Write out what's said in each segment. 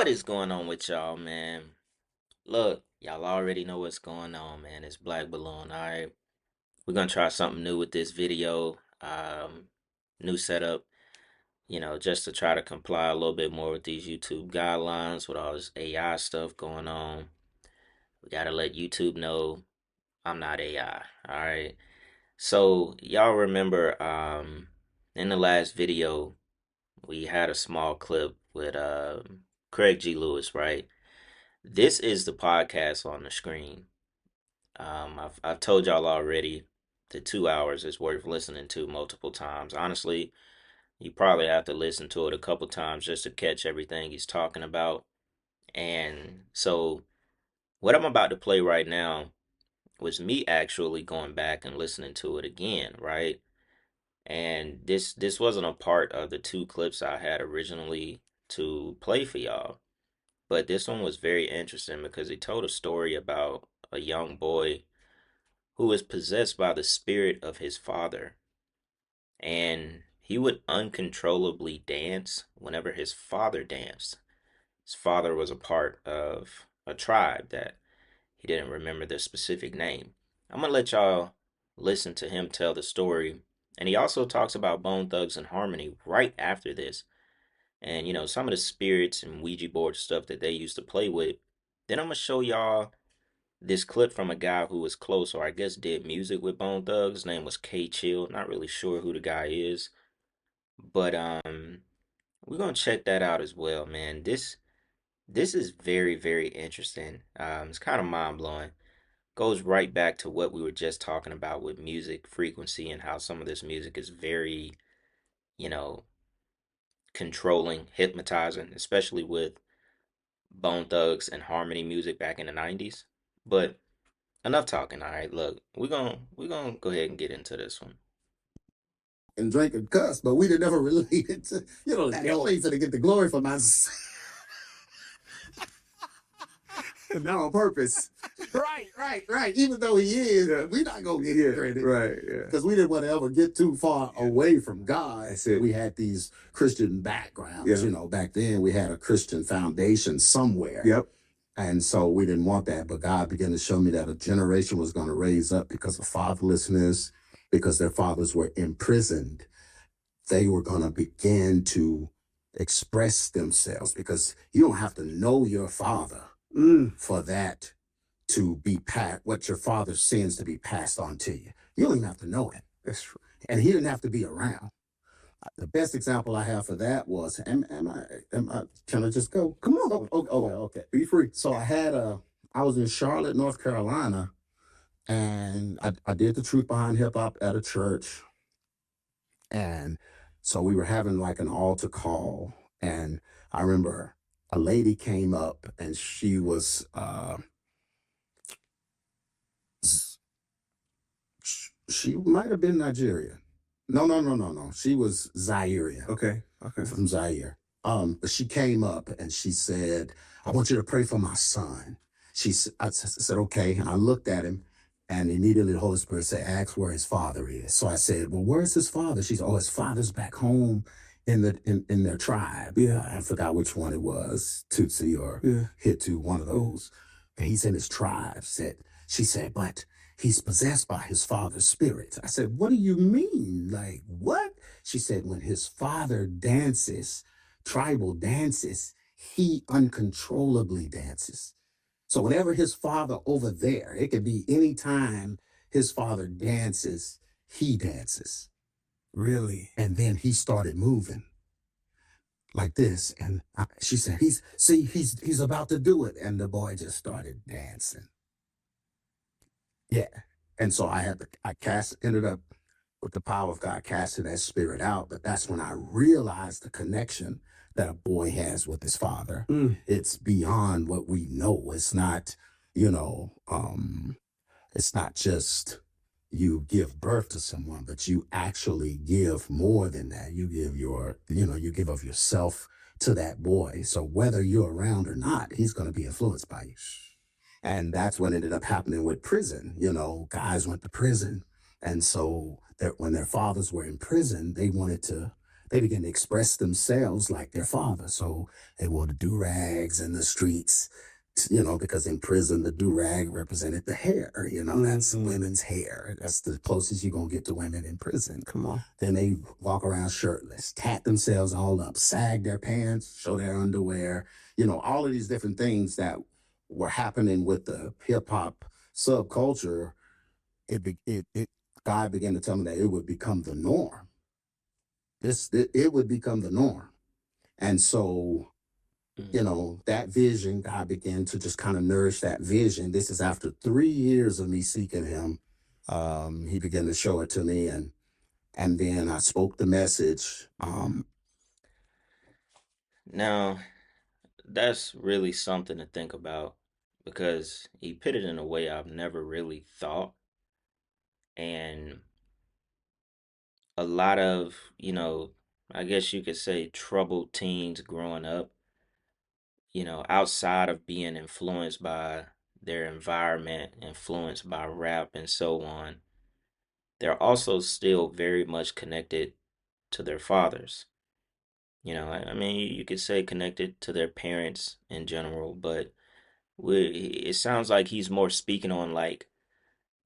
What is going on with y'all, man? Look, y'all already know what's going on, man. It's Black Balloon. All right, we're gonna try something new with this video. New setup. Just to try to comply a little bit more with these YouTube guidelines with all this AI stuff going on. We gotta let YouTube know I'm not AI. All right. So y'all remember, in the last video we had a small clip with Craig G. Lewis, right? This is the podcast on the screen. I've told y'all already the 2 hours is worth listening to multiple times. Honestly, you probably have to listen to it a couple times just to catch everything he's talking about. And so, what I'm about to play right now was me actually going back and listening to it again, right? And this wasn't a part of the two clips I had originally to play for y'all. But this one was very interesting because he told a story about a young boy who was possessed by the spirit of his father. And he would uncontrollably dance whenever his father danced. His father was a part of a tribe that he didn't remember the specific name. I'm going to let y'all listen to him tell the story. And he also talks about Bone Thugs and Harmony right after this. And, some of the spirits and Ouija board stuff that they used to play with. Then I'm going to show y'all this clip from a guy who was close, or I guess did music with Bone Thugs. His name was K Chill. Not really sure who the guy is, but we're gonna check that out as well, man. This is very very interesting. It's kind of mind blowing. Goes right back to what we were just talking about with music frequency and how some of this music is very, you know, controlling, hypnotizing, especially with Bone Thugs and Harmony music back in the 90s. But enough talking. All right, look, we're gonna go ahead and get into this one. And drink and cuss, but we did never related to, the only to get the glory for my not on purpose. Right. Even though he is, we're not gonna get him credit. Right, yeah. Because we didn't want to ever get too far away from God. That's it. We had these Christian backgrounds. Yeah. Back then we had a Christian foundation somewhere. Yep. And so we didn't want that. But God began to show me that a generation was going to raise up because of fatherlessness, because their fathers were imprisoned. They were going to begin to express themselves, because you don't have to know your father for that to be what your father sins to be passed on to you. You don't even have to know it. That's true. And he didn't have to be around. The best example I have for that was, can I just go? Come on. Okay. Be free. So I was in Charlotte, North Carolina, and I did the Truth Behind Hip Hop at a church. And so we were having like an altar call. And I remember a lady came up, and she was, she might have been Nigerian. No. She was Zairian. Okay. From Zaire. But she came up and she said, "I want you to pray for my son." I said, "Okay." And I looked at him, and immediately the Holy Spirit said, "Ask where his father is." So I said, "Well, where's his father?" She said, "Oh, his father's back home in their tribe." Yeah. I forgot which one it was, Tutsi or Hitu, one of those. And he's in his tribe. She said, "But he's possessed by his father's spirit." I said, "What do you mean? Like, what?" She said, "When his father dances, tribal dances, he uncontrollably dances. So whenever his father over there, it could be any time his father dances, he dances." Really? And then he started moving like this. And she said, he's about to do it. And the boy just started dancing. Yeah. And so I ended up with the power of God casting that spirit out. But that's when I realized the connection that a boy has with his father. It's beyond what we know. It's not, it's not just you give birth to someone, but you actually give more than that. You give you give of yourself to that boy. So whether you're around or not, he's going to be influenced by you. And that's what ended up happening with prison. Guys went to prison. And so when their fathers were in prison, they wanted to they begin to express themselves like their father. So they wore the do rags in the streets, because in prison the do rag represented the hair. That's women's hair. That's the closest you're gonna get to women in prison. Come on. Then they walk around shirtless, tat themselves all up, sag their pants, show their underwear. All of these different things that were happening with the hip hop subculture. It God began to tell me that it would become the norm. It would become the norm. And so, Mm. that vision, God began to just kind of nourish that vision. This is after 3 years of me seeking him. He began to show it to me, and then I spoke the message. Now, that's really something to think about because he put it in a way I've never really thought. And a lot of, I guess you could say troubled teens growing up, outside of being influenced by their environment, influenced by rap and so on, they're also still very much connected to their fathers. I mean, you could say connected to their parents in general, but it sounds like he's more speaking on like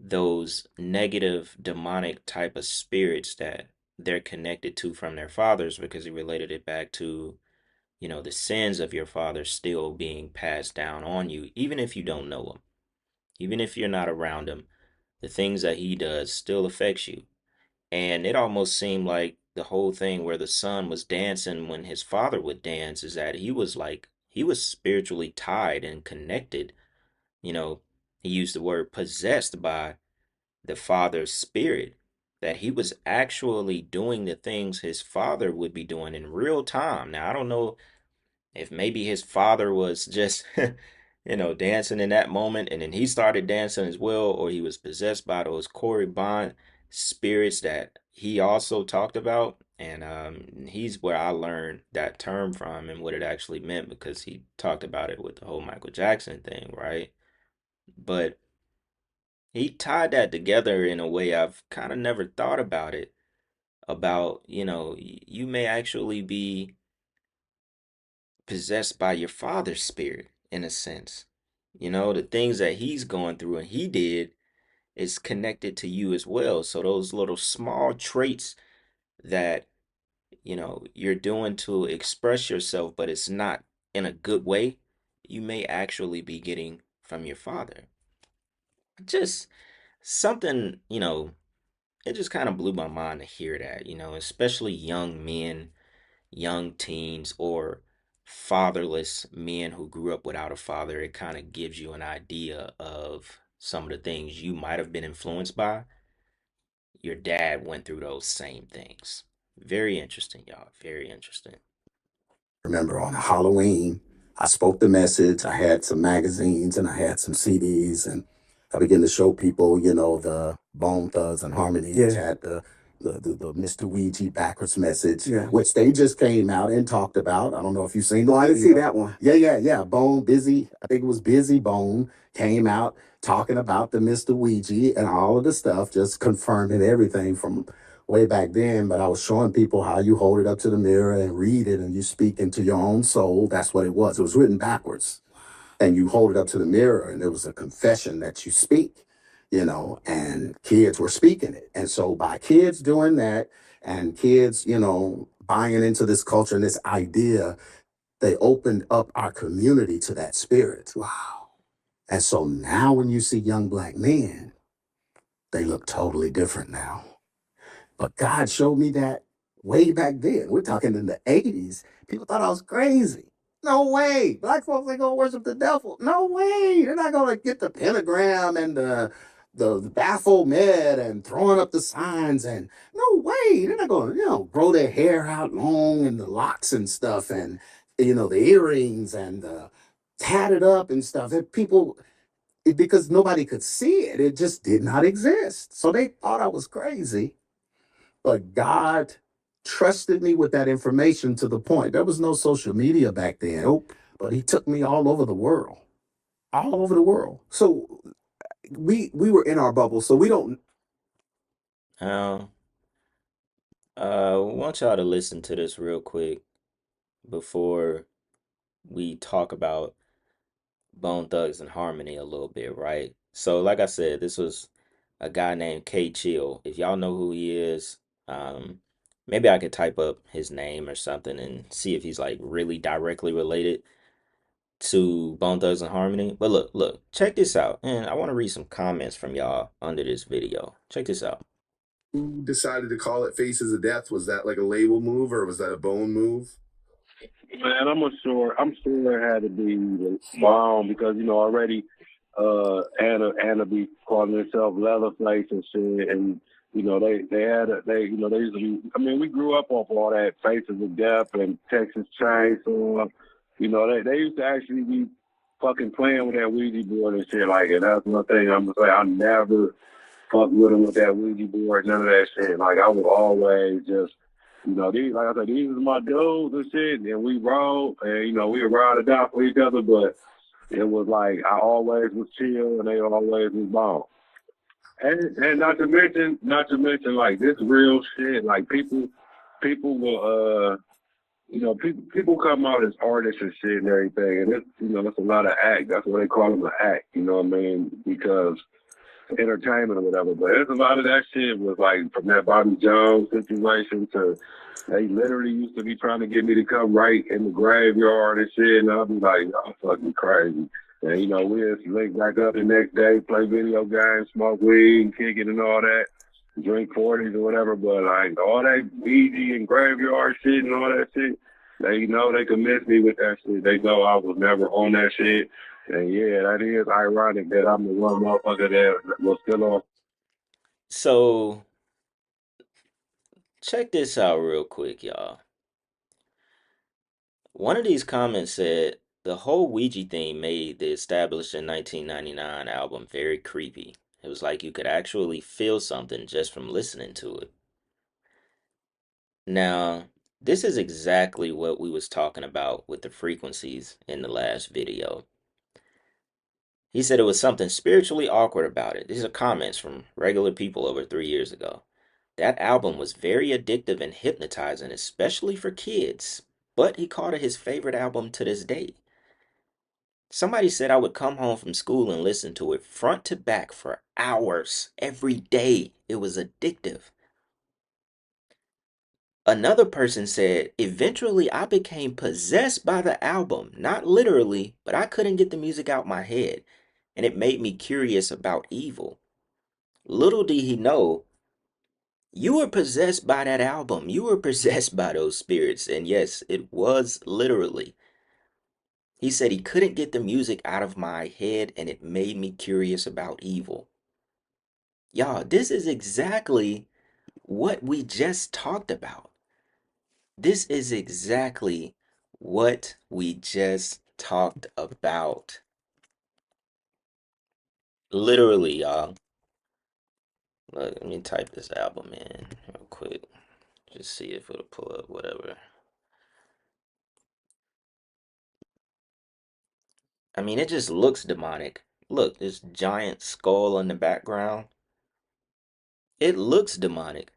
those negative demonic type of spirits that they're connected to from their fathers because he related it back to, the sins of your father still being passed down on you, even if you don't know him, even if you're not around him, the things that he does still affects you. And it almost seemed like the whole thing where the son was dancing when his father would dance is that he was spiritually tied and connected. You know, he used the word possessed by the father's spirit, that he was actually doing the things his father would be doing in real time. Now, I don't know if maybe his father was just, dancing in that moment and then he started dancing as well, or he was possessed by those Corey Bond spirits that he also talked about. And he's where I learned that term from and what it actually meant because he talked about it with the whole Michael Jackson thing, right? But he tied that together in a way I've kind of never thought about it. About, you may actually be possessed by your father's spirit in a sense. The things that he's going through and he did is connected to you as well. So those little small traits that, you're doing to express yourself, but it's not in a good way, you may actually be getting from your father. Just something, it just kind of blew my mind to hear that, especially young men, young teens, or fatherless men who grew up without a father. It kind of gives you an idea of some of the things you might have been influenced by. Your dad went through those same things. Very interesting, y'all. Very interesting. Remember on Halloween, I spoke the message. I had some magazines and I had some CDs, and I began to show people, the Bone Thugs and Harmony had the Mr. Ouija backwards message, which they just came out and talked about. I don't know if you've seen. No, I didn't see that one. Yeah, yeah, yeah. Bone Busy, I think it was Busy Bone, came out talking about the Mr. Ouija and all of the stuff, just confirming everything from way back then. But I was showing people how you hold it up to the mirror and read it, and you speak into your own soul. That's what it was. It was written backwards, and you hold it up to the mirror, and it was a confession that you speak, and kids were speaking it. And so by kids doing that and kids, buying into this culture and this idea, they opened up our community to that spirit. Wow. And so now when you see young black men, they look totally different now. But God showed me that way back then. We're talking in the 80s. People thought I was crazy. No way. Black folks ain't gonna worship the devil. No way. They're not gonna get the pentagram and the Baphomet and throwing up the signs, and no way. They're not gonna, grow their hair out long and the locks and stuff, and the earrings and tatted up and stuff. And people, because nobody could see it, it just did not exist. So they thought I was crazy. But God trusted me with that information to the point. There was no social media back then. Nope. But he took me all over the world. All over the world. So we were in our bubble. So we don't. Uh, I want y'all to listen to this real quick before we talk about Bone Thugs and Harmony a little bit, right? So, like I said, this was a guy named K Chill. If y'all know who he is, um, maybe I could type up his name or something and see if he's like really directly related to Bone Thugs and Harmony. But look, check this out. And I want to read some comments from y'all under this video. Check this out. Who decided to call it Faces of Death? Was that like a label move or was that a Bone move? Man, I'm sure it had to be the bomb because already Anna be calling herself Leatherface and shit, and they used to be. I mean, we grew up off all that Faces of Death and Texas Chainsaw. They used to actually be fucking playing with that Ouija board and shit like it. That's one thing I'm gonna say. I never fuck with them with that Ouija board, none of that shit. Like I would always just, these like I said, these is my dudes and shit, and we roll, and we would ride or die for each other. But it was like I always was chill, and they always was bomb. And not to mention like this real shit. Like people will people come out as artists and shit and everything, and it's a lot of act. That's what they call them, an act. You know what I mean? Because entertainment or whatever. But there's a lot of that shit was like from that Bobby Jones situation to they literally used to be trying to get me to come right in the graveyard and shit, and I'll be like, y'all fucking crazy. And we'll link back up the next day, play video games, smoke weed, kick it and all that, drink 40s or whatever. But like all that Ouija and graveyard shit and all that shit, they know they can miss me with that shit. They know I was never on that shit. And yeah, that is ironic that I'm the one motherfucker that was still on. So, check this out real quick, y'all. One of these comments said the whole Ouija thing made the established in 1999 album very creepy. It was like you could actually feel something just from listening to it. Now, this is exactly what we was talking about with the frequencies in the last video. He said it was something spiritually awkward about it. These are comments from regular people over 3 years ago. That album was very addictive and hypnotizing, especially for kids, but he called it his favorite album to this day. Somebody said I would come home from school and listen to it front to back for hours every day. It was addictive. Another person said, eventually I became possessed by the album. Not literally, but I couldn't get the music out my head, and it made me curious about evil. Little did he know, you were possessed by that album. You were possessed by those spirits. And yes, it was literally. He said he couldn't get the music out of my head, and it made me curious about evil. Y'all, this is exactly what we just talked about. This is exactly what we just talked about. Literally, y'all. Look, let me type this album in real quick. Just see if it'll pull up whatever. I mean, it just looks demonic. Look, this giant skull in the background. It looks demonic.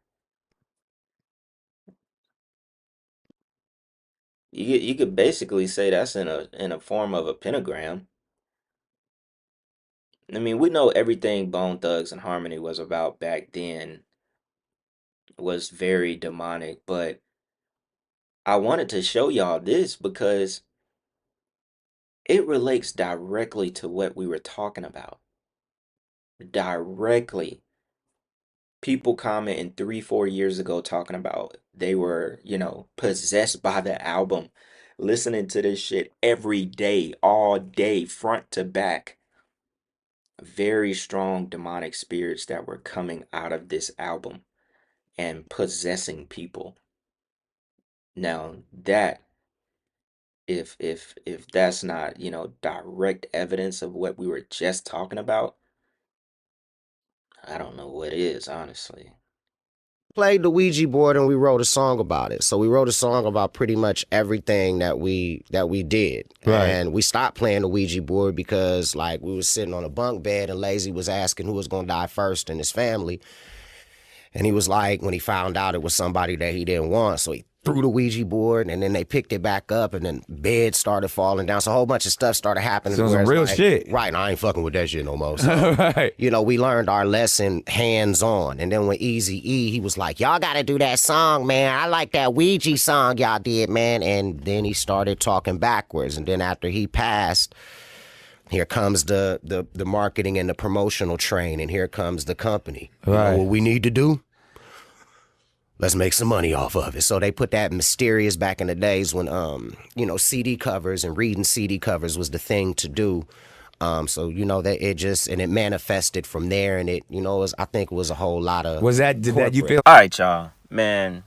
You could basically say that's in a form of a pentagram. I mean, we know everything Bone Thugs and Harmony was about back then was very demonic, but I wanted to show y'all this because it relates directly to what we were talking about. Directly. People commenting 3, 4 years ago talking about they were, possessed by the album, listening to this shit every day, all day, front to back. Very strong demonic spirits that were coming out of this album and possessing people. Now that if that's not, direct evidence of what we were just talking about, I don't know what is, honestly. Played the Ouija board and we wrote a song about it. So we wrote a song about pretty much everything that we did. Right. And we stopped playing the Ouija board because like we was sitting on a bunk bed and Lazy was asking who was gonna die first in his family. And he was like, when he found out it was somebody that he didn't want, so he threw the Ouija board, and then they picked it back up, and then beds started falling down. So a whole bunch of stuff started happening. So some real shit. Right, and I ain't fucking with that shit no more. So, Right. you know, we learned our lesson hands-on. And then when Eazy-E, he was like, y'all got to do that song, man. I like that Ouija song y'all did, man. And then he started talking backwards. And then after he passed, here comes the marketing and the promotional train, and here comes the company. Right. You know what we need to do? Let's make some money off of it. So they put that mysterious back in the days when, you know, CD covers and reading CD covers was the thing to do. So, you know, that it manifested from there, and it, you know, I think it was a whole lot of. Did that you feel? All right, y'all. Man,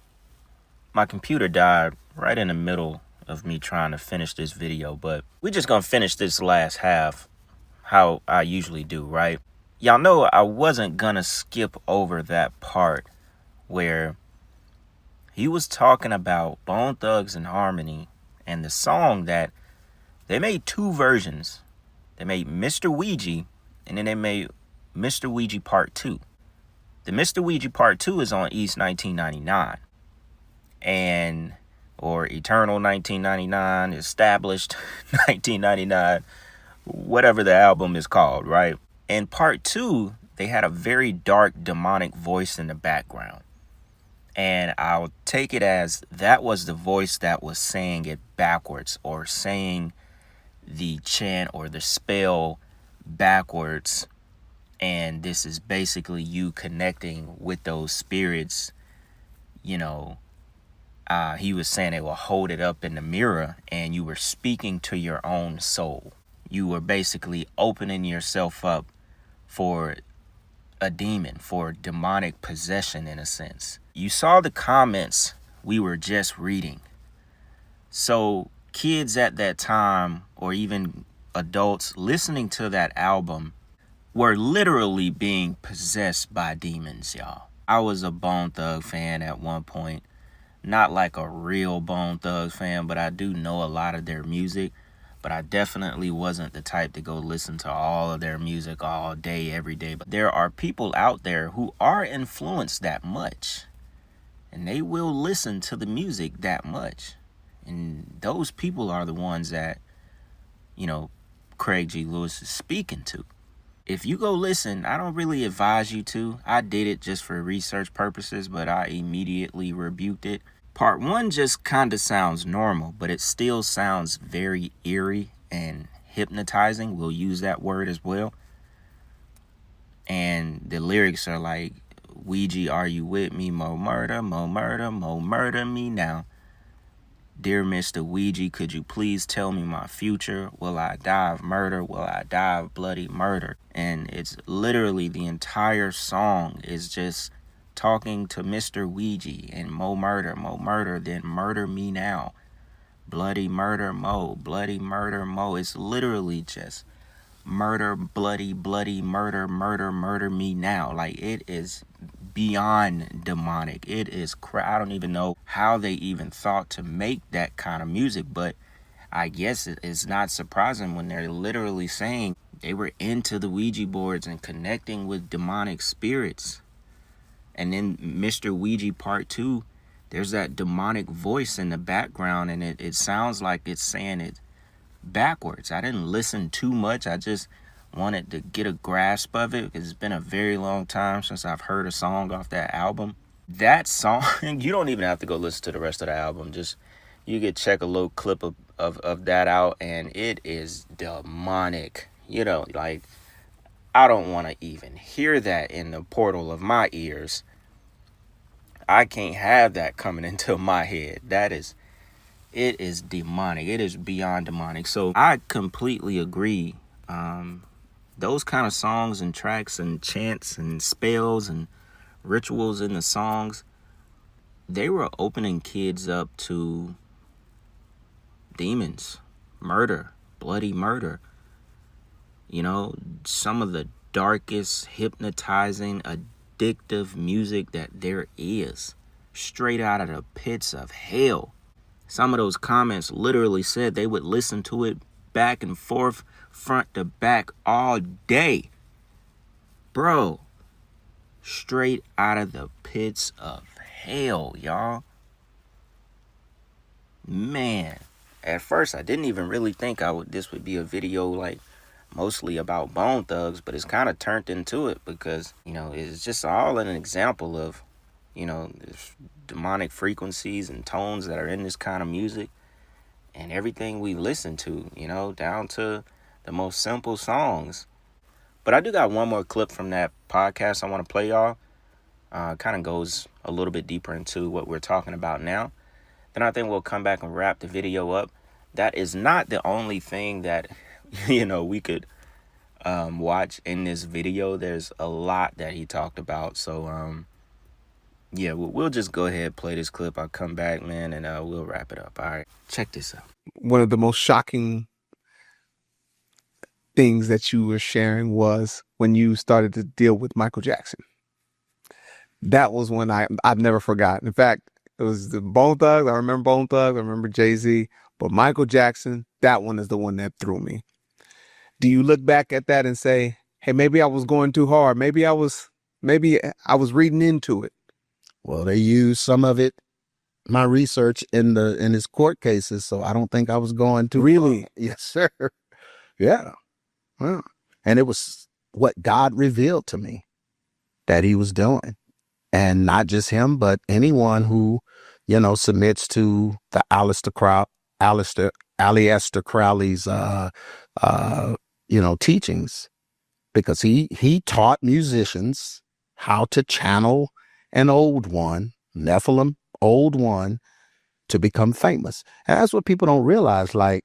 my computer died right in the middle of me trying to finish this video, but we just gonna finish this last half how I usually do, right? Y'all know I wasn't gonna skip over that part where he was talking about Bone Thugs and Harmony and the song that they made two versions. They made Mr. Ouija, and then they made Mr. Ouija Part 2. The Mr. Ouija Part 2 is on East 1999. Or Eternal 1999, Established 1999, whatever the album is called, right? In Part 2, they had a very dark demonic voice in the background. And I'll take it as that was the voice that was saying it backwards, or saying the chant or the spell backwards. And this is basically you connecting with those spirits. You know, he was saying they will hold it up in the mirror, and you were speaking to your own soul. You were basically opening yourself up for a demon, for demonic possession in a sense. You saw the comments we were just reading. So kids at that time, or even adults listening to that album, were literally being possessed by demons, y'all. I was a Bone Thug fan at one point. Not like a real Bone Thugs fan, but I do know a lot of their music. But I definitely wasn't the type to go listen to all of their music all day, every day. But there are people out there who are influenced that much, and they will listen to the music that much. And those people are the ones that, you know, Craig G. Lewis is speaking to. If you go listen, I don't really advise you to. I did it just for research purposes, but I immediately rebuked it. Part 1 just kind of sounds normal, but it still sounds very eerie and hypnotizing. We'll use that word as well. And the lyrics are like, Ouija, are you with me? Mo murder, mo murder, mo murder me now. Dear Mr. Ouija, could you please tell me my future? Will I die of murder? Will I die of bloody murder? And it's literally the entire song is just talking to Mr. Ouija and mo murder, then murder me now. Bloody murder, mo, bloody murder, mo. It's literally just murder, bloody, bloody, murder, murder, murder me now. Like, it is beyond demonic. It is I don't even know how they even thought to make that kind of music, but I guess it's not surprising when they're literally saying they were into the Ouija boards and connecting with demonic spirits. And then Mr. Ouija Part 2, there's that demonic voice in the background, and it sounds like it's saying it backwards. I didn't listen too much. I just wanted to get a grasp of it, because it's been a very long time since I've heard a song off that album. That song, you don't even have to go listen to the rest of the album. Just, you could check a little clip of that out, and it is demonic. You know, like, I don't want to even hear that in the portal of my ears. I can't have that coming into my head. It is demonic. It is beyond demonic. So I completely agree. Those kind of songs and tracks and chants and spells and rituals in the songs, they were opening kids up to demons, murder, bloody murder. You know, some of the darkest, hypnotizing, addictive music that there is, straight out of the pits of hell. Some of those comments literally said they would listen to it back and forth, front to back, all day. Bro, Straight out of the pits of hell, y'all. Man, at first I didn't even really think this would be a video like mostly about Bone Thugs, but it's kind of turned into it because, it's just all an example of, this demonic frequencies and tones that are in this kind of music and everything we listen to, down to the most simple songs. But I do got one more clip from that podcast I want to play y'all. Kind of goes a little bit deeper into what we're talking about now. Then I think we'll come back and wrap the video up. That is not the only thing that, we could watch in this video. There's a lot that he talked about. So, yeah, we'll just go ahead and play this clip. I'll come back, man, and we'll wrap it up. All right, check this out. One of the most shocking things that you were sharing was when you started to deal with Michael Jackson. That was one I've never forgotten. In fact, it was the Bone Thugs. I remember Bone Thugs. I remember Jay-Z. But Michael Jackson, that one is the one that threw me. Do you look back at that and say, hey, maybe I was going too hard. Maybe I was reading into it. Well, they used some of it, my research in his court cases, so I don't think I was going too Really? far. Yes, sir. Yeah. Well, and it was what God revealed to me that he was doing. And not just him, but anyone who, submits to the Aleister Crowley's, teachings, because he taught musicians how to channel an old one, Nephilim, old one, to become famous. And that's what people don't realize. Like,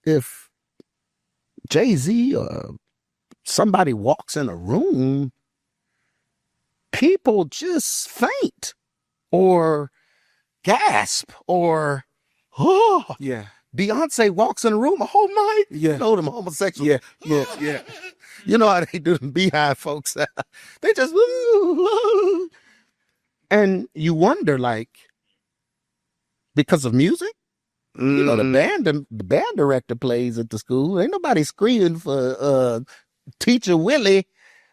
if Jay-Z or somebody walks in a room, people just faint or gasp or, oh. Yeah. Beyonce walks in a room a whole night. Yeah. Them homosexuals. Yeah. You know how they do them Beehive folks. They just, and you wonder, like, because of music, the band director plays at the school. Ain't nobody screaming for Teacher Willie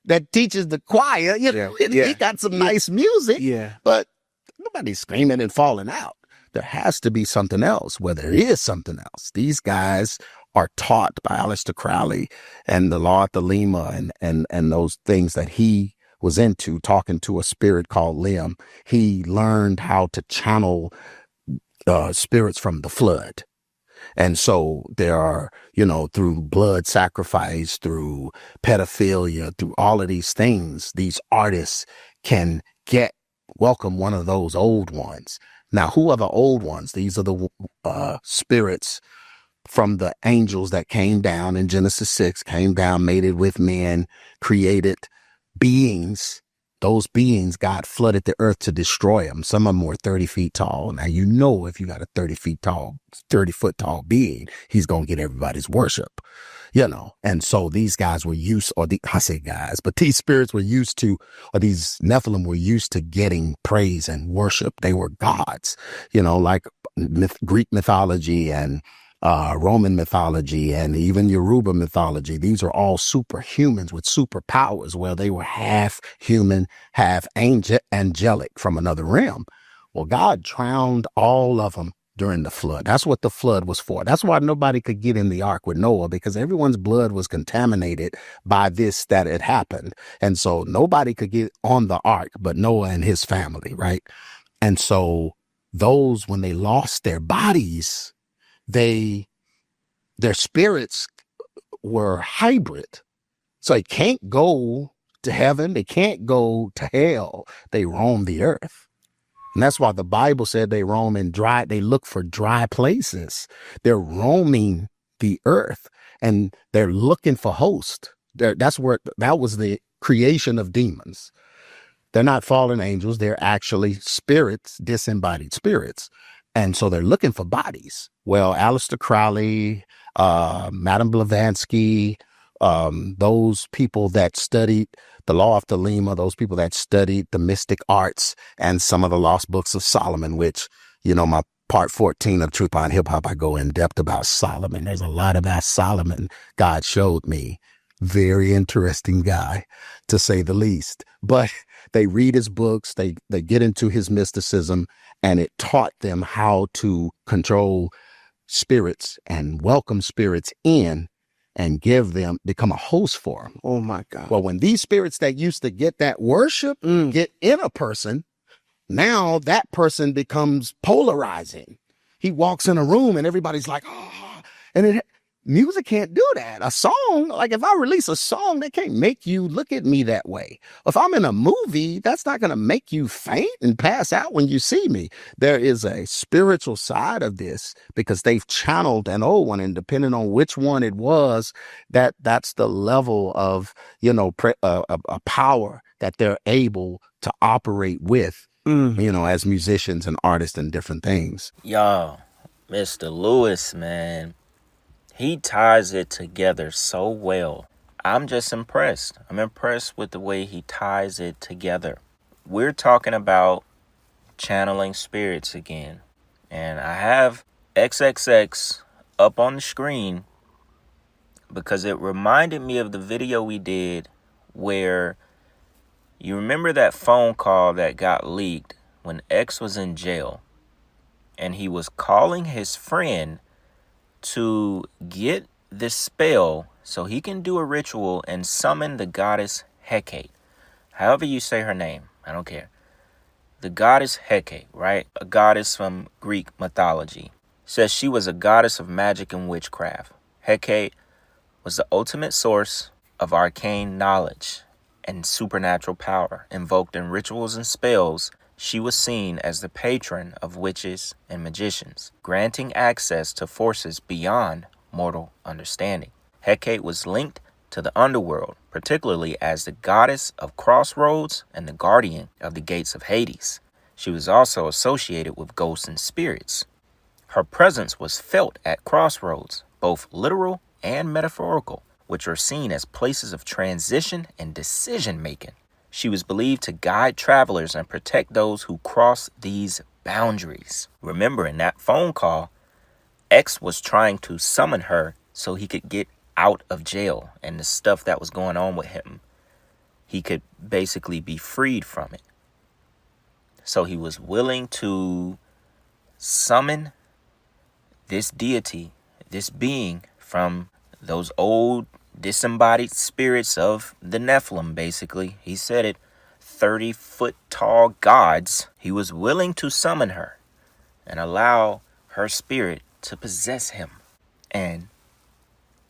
that teaches the choir. He got some nice music. Yeah. But nobody's screaming and falling out. There has to be something else. Where there is something else, these guys are taught by Aleister Crowley and the Law of Thelema and those things that he was into, talking to a spirit called Lim. He learned how to channel spirits from the flood. And so there are, through blood sacrifice, through pedophilia, through all of these things, these artists can welcome one of those old ones. Now, who are the old ones? These are the spirits from the angels that came down in Genesis 6, came down, mated with men, created beings. Those beings, God flooded the earth to destroy them. Some of them were 30 feet tall. Now, if you got a 30 foot tall being, he's going to get everybody's worship, And so these guys were used, but these spirits were used to, or these Nephilim were used to getting praise and worship. They were gods, like Greek mythology and Roman mythology and even Yoruba mythology. These are all superhumans with superpowers, where they were half human, half angelic from another realm. Well, God drowned all of them during the flood. That's what the flood was for. That's why nobody could get in the ark with Noah, because everyone's blood was contaminated by this that had happened. And so nobody could get on the ark but Noah and his family, right? And so those, when they lost their bodies, their spirits were hybrid. So they can't go to heaven. They can't go to hell. They roam the earth. And that's why the Bible said they roam in they look for dry places. They're roaming the earth and they're looking for hosts. That was the creation of demons. They're not fallen angels. They're actually spirits, disembodied spirits. And so they're looking for bodies. Well, Aleister Crowley, Madame Blavatsky, those people that studied the Law of Thelema, those people that studied the mystic arts and some of the lost books of Solomon, which, my part 14 of Truth Behind Hip Hop, I go in depth about Solomon. There's a lot about Solomon God showed me. Very interesting guy, to say the least. But they read his books, they get into his mysticism, and it taught them how to control spirits and welcome spirits in and become a host for them. Oh my God. Well, when these spirits that used to get that worship get in a person, now that person becomes polarizing. He walks in a room and everybody's like, oh, and music can't do that. A song, like if I release a song, they can't make you look at me that way. If I'm in a movie, that's not going to make you faint and pass out when you see me. There is a spiritual side of this because they've channeled an old one, and depending on which one it was, that's the level of, a power that they're able to operate with, as musicians and artists and different things. Yo, Mr. Lewis, man, he ties it together so well. I'm just impressed. I'm impressed with the way he ties it together. We're talking about channeling spirits again. And I have XXX up on the screen because it reminded me of the video we did where you remember that phone call that got leaked when X was in jail and he was calling his friend to get this spell so he can do a ritual and summon the goddess Hecate. However you say her name, I don't care. The goddess Hecate, right? A goddess from Greek mythology. Says she was a goddess of magic and witchcraft. Hecate was the ultimate source of arcane knowledge and supernatural power. Invoked in rituals and spells, she was seen as the patron of witches and magicians, granting access to forces beyond mortal understanding. Hecate was linked to the underworld, particularly as the goddess of crossroads and the guardian of the gates of Hades. She was also associated with ghosts and spirits. Her presence was felt at crossroads, both literal and metaphorical, which are seen as places of transition and decision-making. She was believed to guide travelers and protect those who cross these boundaries. Remember, in that phone call, X was trying to summon her so he could get out of jail and the stuff that was going on with him. He could basically be freed from it. So he was willing to summon this deity, this being from those old disembodied spirits of the Nephilim, basically. He said it, 30-foot tall gods. He was willing to summon her and allow her spirit to possess him. And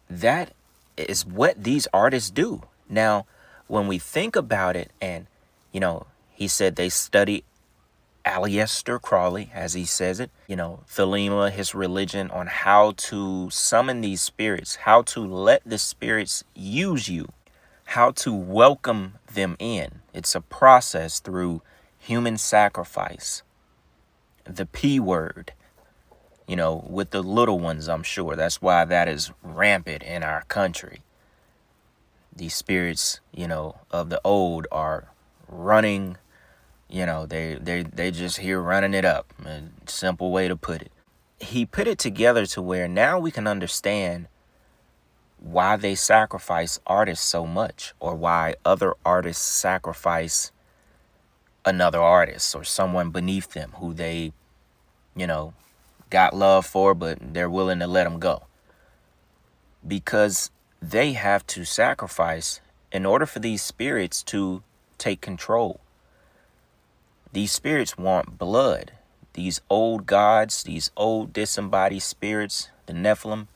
that is what these artists do. Now, when we think about it, and, he said they study Aleister Crowley, as he says it, Thelema, his religion, on how to summon these spirits, how to let the spirits use you, how to welcome them in. It's a process through human sacrifice, the P word, with the little ones, I'm sure. That's why that is rampant in our country. These spirits, of the old are running. They just here running it up. A simple way to put it. He put it together to where now we can understand why they sacrifice artists so much, or why other artists sacrifice another artist or someone beneath them who they, got love for, but they're willing to let them go. Because they have to sacrifice in order for these spirits to take control. These spirits want blood. These old gods, these old disembodied spirits, the Nephilim,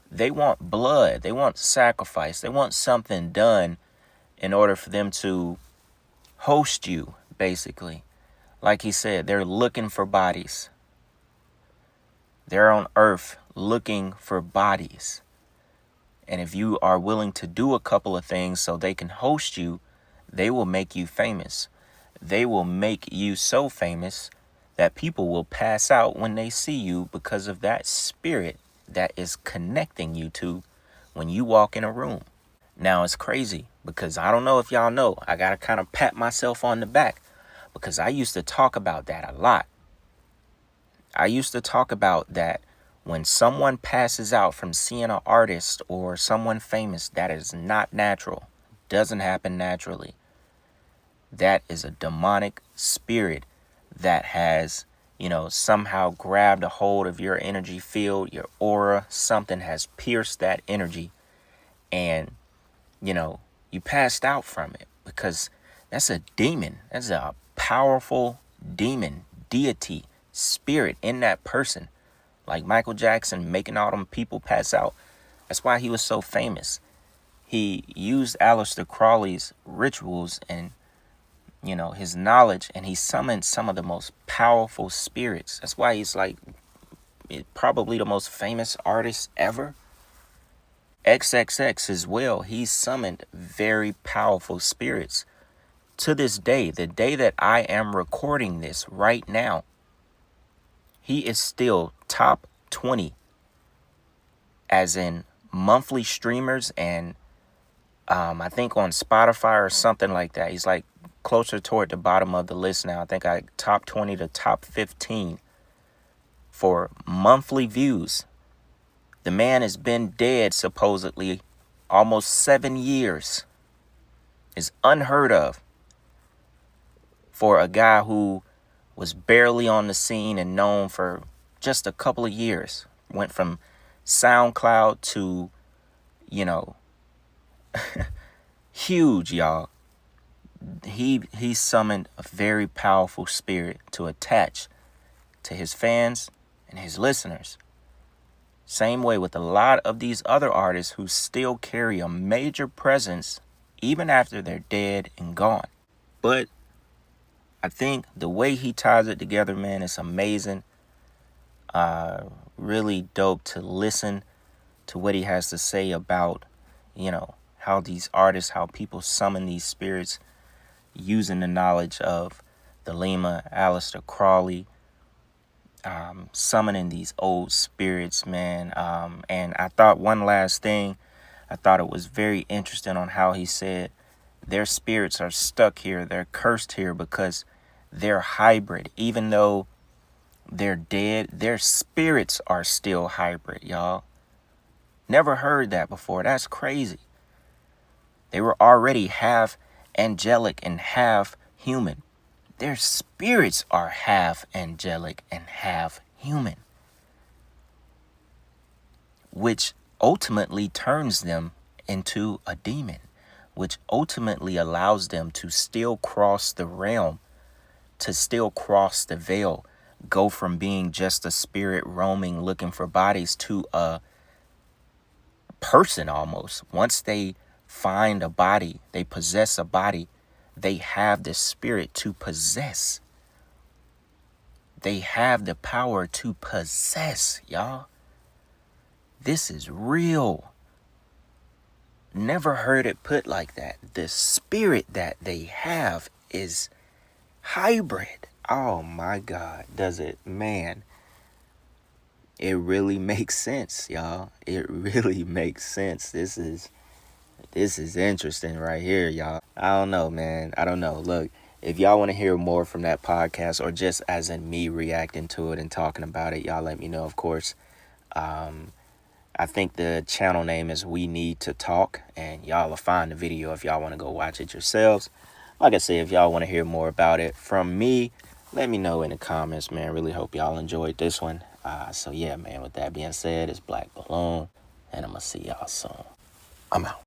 they want blood. They want sacrifice. They want something done in order for them to host you, basically. Like he said, they're looking for bodies. They're on earth looking for bodies. And if you are willing to do a couple of things so they can host you, they will make you famous. They will make you so famous that people will pass out when they see you because of that spirit that is connecting you to when you walk in a room. Now, it's crazy because I don't know if y'all know, I got to kind of pat myself on the back because I used to talk about that a lot. I used to talk about that when someone passes out from seeing an artist or someone famous, that is not natural. Doesn't happen naturally. That is a demonic spirit that has, somehow grabbed a hold of your energy field, your aura. Something has pierced that energy, and, you passed out from it, because that's a demon. That's a powerful demon, deity, spirit in that person. Like Michael Jackson making all them people pass out. That's why he was so famous. He used Aleister Crowley's rituals and, his knowledge, and he summoned some of the most powerful spirits. That's why he's like probably the most famous artist ever. XXX as well. He summoned very powerful spirits. To this day, the day that I am recording this right now, he is still top 20 as in monthly streamers, and I think on Spotify or something like that. He's like closer toward the bottom of the list now. I think I top 20 to top 15 for monthly views. The man has been dead supposedly almost 7 years. Is unheard of for a guy who was barely on the scene and known for just a couple of years. Went from SoundCloud to, huge, y'all. He summoned a very powerful spirit to attach to his fans and his listeners. Same way with a lot of these other artists who still carry a major presence even after they're dead and gone. But I think the way he ties it together, man, is amazing. Really dope to listen to what he has to say about, how these artists, how people summon these spirits using the knowledge of the Lima, Aleister Crowley, summoning these old spirits, man. And I thought one last thing, I thought it was very interesting on how he said their spirits are stuck here, they're cursed here because they're hybrid. Even though they're dead, their spirits are still hybrid, y'all. Never heard that before. That's crazy. They were already half angelic and half human. Their spirits are half angelic and half human, which ultimately turns them into a demon, which ultimately allows them to still cross the realm, to still cross the veil, go from being just a spirit roaming looking for bodies to a person almost. Once they find a body, they possess a body, they have the spirit to possess. They have the power to possess, y'all. This is real. Never heard it put like that. The spirit that they have is hybrid. Oh my God, does it, man. It really makes sense, y'all. It really makes sense. This is interesting right here, y'all. I don't know, man. I don't know. Look, if y'all want to hear more from that podcast, or just as in me reacting to it and talking about it, y'all let me know, of course. I think the channel name is We Need to Talk, and y'all will find the video if y'all want to go watch it yourselves. Like I said, if y'all want to hear more about it from me, let me know in the comments, man. Really hope y'all enjoyed this one. So yeah, man, with that being said, it's Black Balloon, and I'm going to see y'all soon. I'm out.